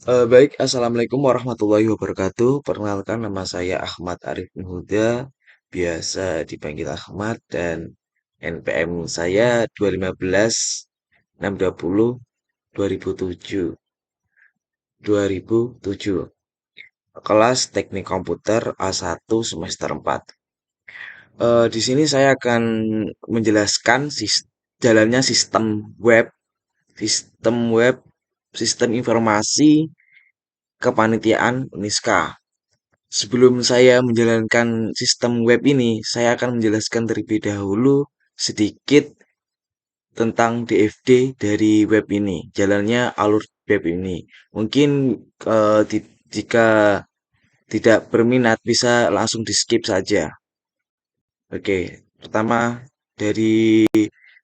Baik, Assalamualaikum warahmatullahi wabarakatuh. Perkenalkan, nama saya Ahmad Arif Huda, biasa dipanggil Ahmad, dan NPM saya 215 620 2007 2007. Kelas Teknik Komputer A1 semester 4. Di sini saya akan menjelaskan jalannya sistem web, sistem informasi kepanitiaan Uniska. Sebelum saya menjalankan sistem web ini, saya akan menjelaskan terlebih dahulu sedikit tentang DFD dari web ini, jalannya alur web ini. Mungkin jika tidak berminat bisa langsung di skip saja. Oke, pertama dari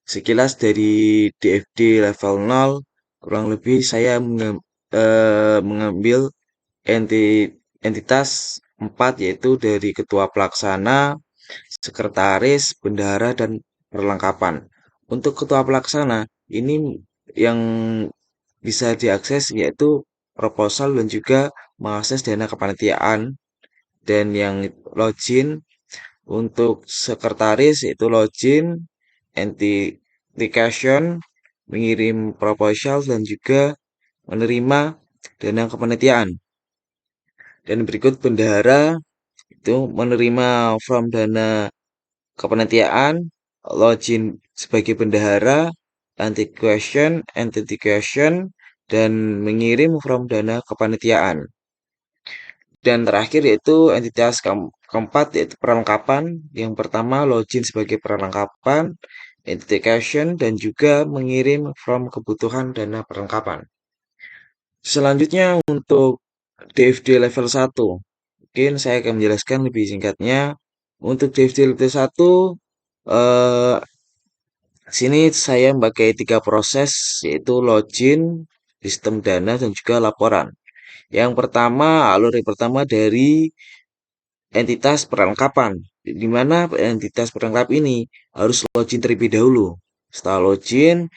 sekilas dari DFD level 0, kurang lebih saya mengambil entitas 4, yaitu dari ketua pelaksana, sekretaris, bendahara, dan perlengkapan. Untuk ketua pelaksana, ini yang bisa diakses yaitu proposal dan juga mengakses dana kepanitiaan, dan yang login untuk sekretaris yaitu login, authentication, mengirim proposal, dan juga menerima dana kepanitiaan. Dan berikut bendahara itu menerima form dana kepanitiaan, login sebagai bendahara, authentication, dan mengirim form dana kepanitiaan. Dan terakhir yaitu entitas keempat, yaitu perlengkapan. Yang pertama login sebagai perlengkapan, authentication, dan juga mengirim form kebutuhan dana perlengkapan. Selanjutnya untuk DFD level 1. Mungkin saya akan menjelaskan lebih singkatnya. Untuk DFD level 1, eh, sini saya memakai 3 proses, yaitu login, sistem dana, dan juga laporan. Yang pertama, alur yang pertama dari entitas perlengkapan, di mana entitas perlengkap ini harus login terlebih dahulu. Setelah login,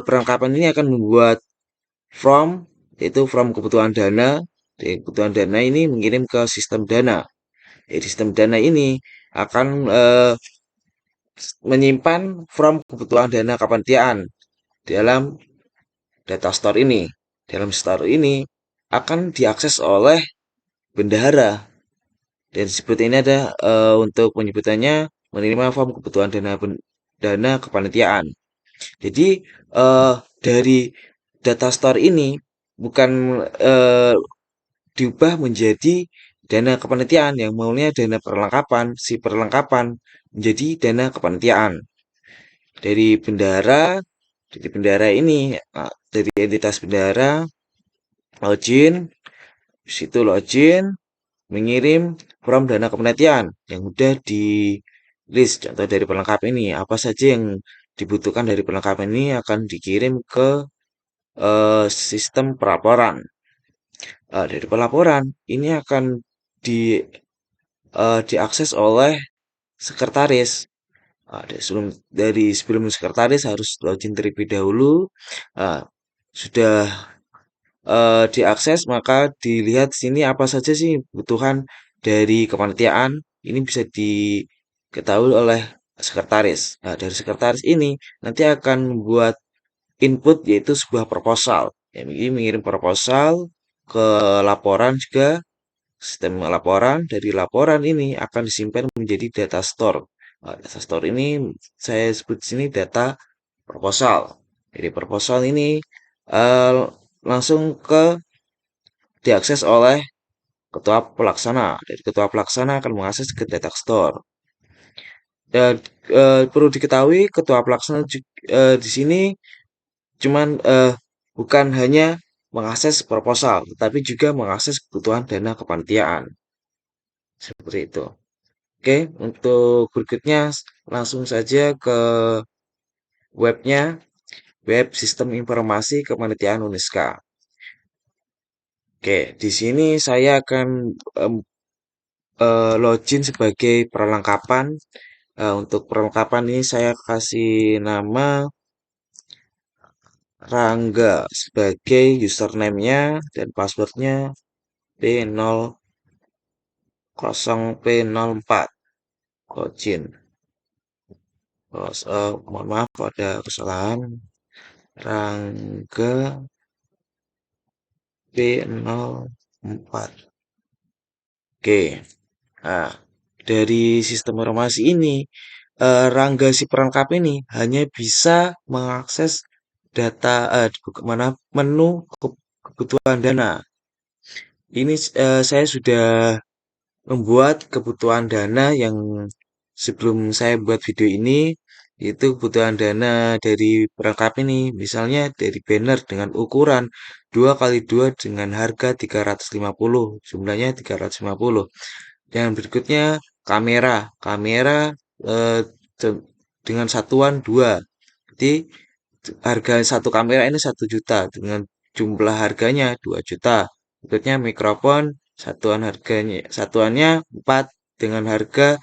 perlengkapan ini akan membuat form, yaitu form kebutuhan dana. Kebutuhan dana ini mengirim ke sistem dana. Sistem dana ini akan menyimpan form kebutuhan dana kepanitiaan dalam data store ini. Dalam store ini akan diakses oleh bendahara, dan disebut ini ada untuk penyebutannya menerima form kebutuhan dana kepanitiaan. Jadi dari data store ini bukan eh, diubah menjadi dana kepanitiaan, yang maunya dana perlengkapan, si perlengkapan menjadi dana kepanitiaan. Dari bendahara, ini, dari entitas bendahara, login, situ login, mengirim form dana kepanitiaan yang udah di list. Contoh dari pelengkap ini, apa saja yang dibutuhkan dari pelengkap ini akan dikirim ke sistem pelaporan. Dari pelaporan ini akan di diakses oleh sekretaris. Sebelum sekretaris harus login terlebih dahulu. Uh, sudah diakses, maka dilihat sini apa saja sih kebutuhan dari kepanitiaan. Ini bisa diketahui oleh sekretaris. Nah, dari sekretaris ini nanti akan membuat input, yaitu sebuah proposal. Ya, ini mengirim proposal ke laporan juga. Sistem laporan, dari laporan ini akan disimpan menjadi data store. Nah, data store ini saya sebut sini data proposal. Jadi proposal ini eh, langsung diakses oleh ketua pelaksana. Dari ketua pelaksana akan mengakses ke data store. Dan perlu diketahui ketua pelaksana di sini cuman bukan hanya mengakses proposal, tetapi juga mengakses kebutuhan dana kepanitiaan. Seperti itu. Oke, untuk berikutnya langsung saja ke webnya, web sistem informasi kepanitiaan Uniska. Oke, di sini saya akan login sebagai perlengkapan. Untuk perlengkapan ini saya kasih nama Rangga sebagai username-nya dan passwordnya P0P04 Kojin. Mohon maaf ada kesalahan. Rangga P04. Oke. Nah, dari sistem informasi ini, Rangga si perangkap ini hanya bisa mengakses data mana menu kebutuhan dana. Ini saya sudah membuat kebutuhan dana yang sebelum saya buat video ini, itu kebutuhan dana dari perangkap ini. Misalnya dari banner dengan ukuran 2 kali 2 dengan harga 350, jumlahnya 350. Yang berikutnya kamera, kamera eh, dengan satuan 2. Jadi harga satu kamera ini 1 juta dengan jumlah harganya 2 juta. Berikutnya mikrofon satuannya 4 dengan harga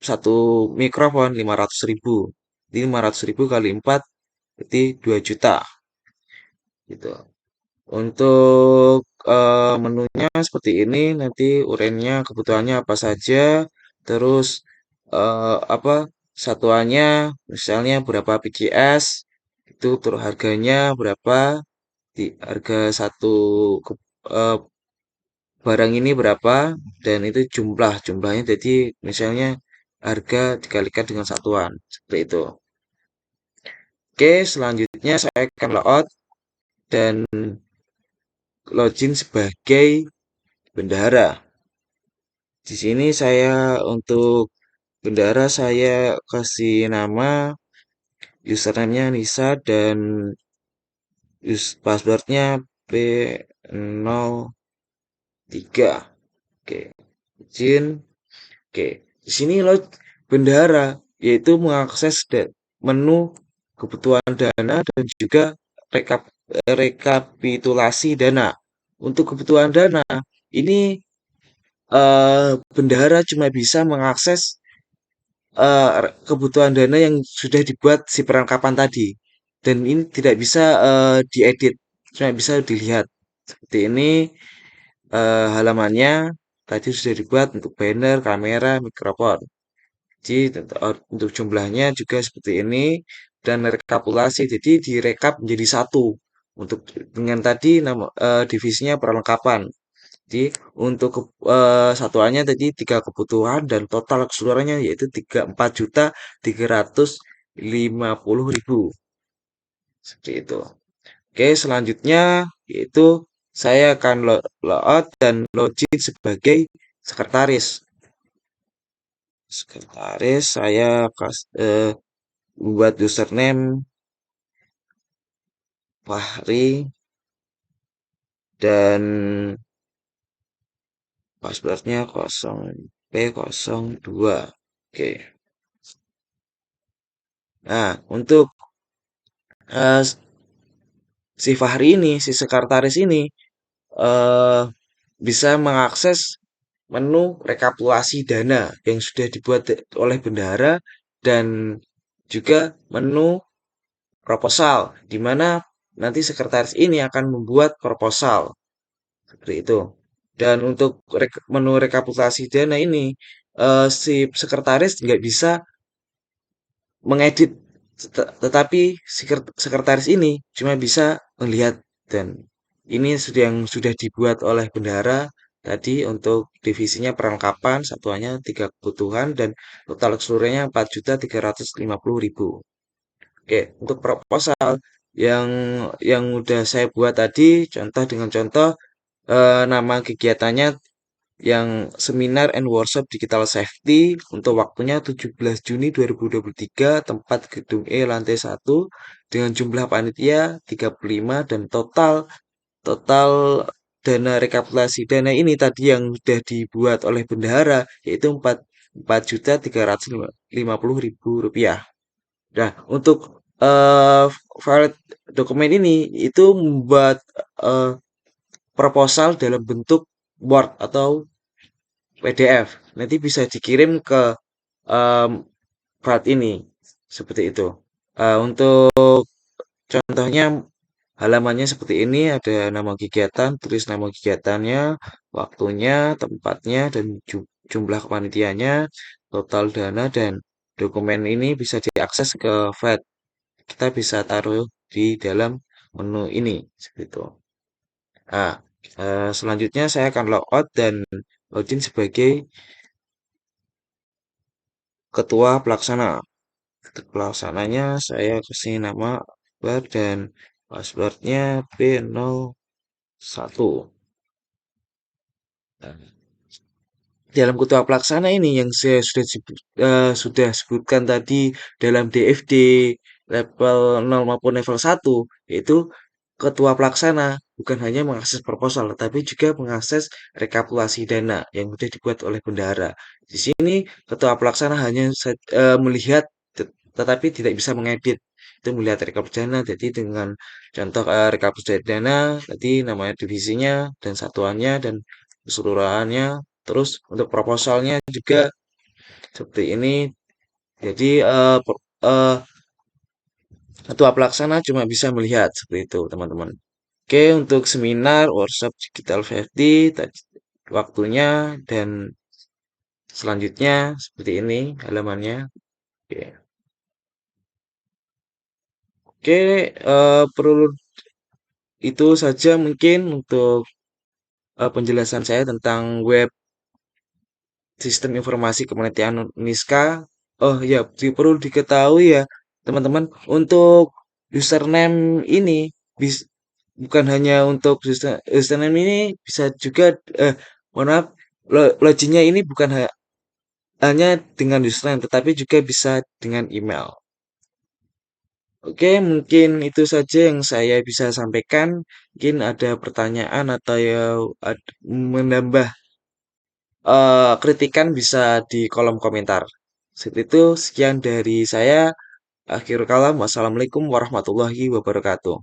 satu mikrofon 500.000. Jadi 500.000 kali 4 berarti 2 juta gitu. Untuk menunya seperti ini, nanti uraiannya kebutuhannya apa saja, terus apa satuannya, misalnya berapa PCS, itu terus harganya berapa, di harga satu eh, barang ini berapa, dan itu jumlahnya. Jadi misalnya harga dikalikan dengan satuan seperti itu. Oke, selanjutnya saya akan logout dan login sebagai bendahara. Di sini saya untuk bendahara saya kasih nama, username-nya Nisa dan passwordnya P03. Oke, izin. Oke, di sini lo bendahara yaitu mengakses menu kebutuhan dana dan juga rekapitulasi dana. Untuk kebutuhan dana ini bendahara cuma bisa mengakses kebutuhan dana yang sudah dibuat si perangkapan tadi, dan ini tidak bisa diedit, cuma bisa dilihat seperti ini. Halamannya tadi sudah dibuat untuk banner, kamera, mikrofon. Jadi untuk jumlahnya juga seperti ini dan rekapitulasi. Jadi direkap menjadi satu untuk dengan tadi nama divisinya perlengkapan. Jadi untuk satuannya tadi 3 kebutuhan dan total keseluruhannya yaitu 4.350.000 seperti itu. Oke, selanjutnya yaitu saya akan logout dan login sebagai sekretaris. Sekretaris saya buat username Fahri dan passwordnya 0P02. Oke. Nah, untuk eh, si Fahri ini, si sekretaris ini eh, bisa mengakses menu rekapitulasi dana yang sudah dibuat oleh bendahara dan juga menu proposal, di mana nanti sekretaris ini akan membuat proposal seperti itu. Dan untuk menu rekapitulasi dana ini, si sekretaris nggak bisa mengedit, tetapi sekretaris ini cuma bisa melihat, dan ini yang sudah dibuat oleh bendahara tadi untuk divisinya perlengkapan, satuannya 3 kebutuhan dan total keseluruhannya 4.350.000. Oke, untuk proposal yang udah saya buat tadi, contoh dengan contoh nama kegiatannya yang seminar and workshop digital safety untuk waktunya 17 Juni 2023, tempat gedung E lantai 1 dengan jumlah panitia 35 dan total total dana rekapitulasi dana ini tadi yang sudah dibuat oleh bendahara yaitu 4.450.000 rupiah. Nah, untuk file dokumen ini itu membuat eh, proposal dalam bentuk Word atau PDF. Nanti bisa dikirim ke em, file ini seperti itu. Untuk contohnya halamannya seperti ini, ada nama kegiatan, tulis nama kegiatannya, waktunya, tempatnya, dan jumlah kepanitiaannya, total dana, dan dokumen ini bisa diakses ke file. Kita bisa taruh di dalam menu ini, seperti itu. Nah, selanjutnya saya akan logout dan login sebagai ketua pelaksana. Ketua pelaksananya saya kasih nama akbar dan passwordnya B01. Nah, dalam ketua pelaksana ini yang saya sudah sebutkan tadi dalam DFD level 0 maupun level 1, yaitu ketua pelaksana bukan hanya mengakses proposal tetapi juga mengakses rekapitulasi dana yang sudah dibuat oleh bendahara. Di sini ketua pelaksana hanya melihat tetapi tidak bisa mengedit. Itu melihat rekapitulasi dana, jadi dengan contoh rekapitulasi dana, tadi namanya divisinya dan satuannya dan keseluruhannya. Terus untuk proposalnya juga seperti ini. Jadi ketua pelaksana cuma bisa melihat seperti itu, teman-teman. Oke, untuk seminar workshop digital 50 waktunya dan selanjutnya seperti ini halamannya. Oke, oke, perlu itu saja mungkin untuk penjelasan saya tentang web sistem informasi kepenelitian Niska. Oh ya, perlu diketahui ya, teman-teman, untuk username ini bukan hanya untuk username ini bisa juga mohon maaf, loginnya ini bukan hanya dengan username tetapi juga bisa dengan email. Oke, mungkin itu saja yang saya bisa sampaikan. Mungkin ada pertanyaan atau ya menambah kritikan bisa di kolom komentar. Seperti itu, sekian dari saya. Akhirul kalam, wassalamualaikum warahmatullahi wabarakatuh.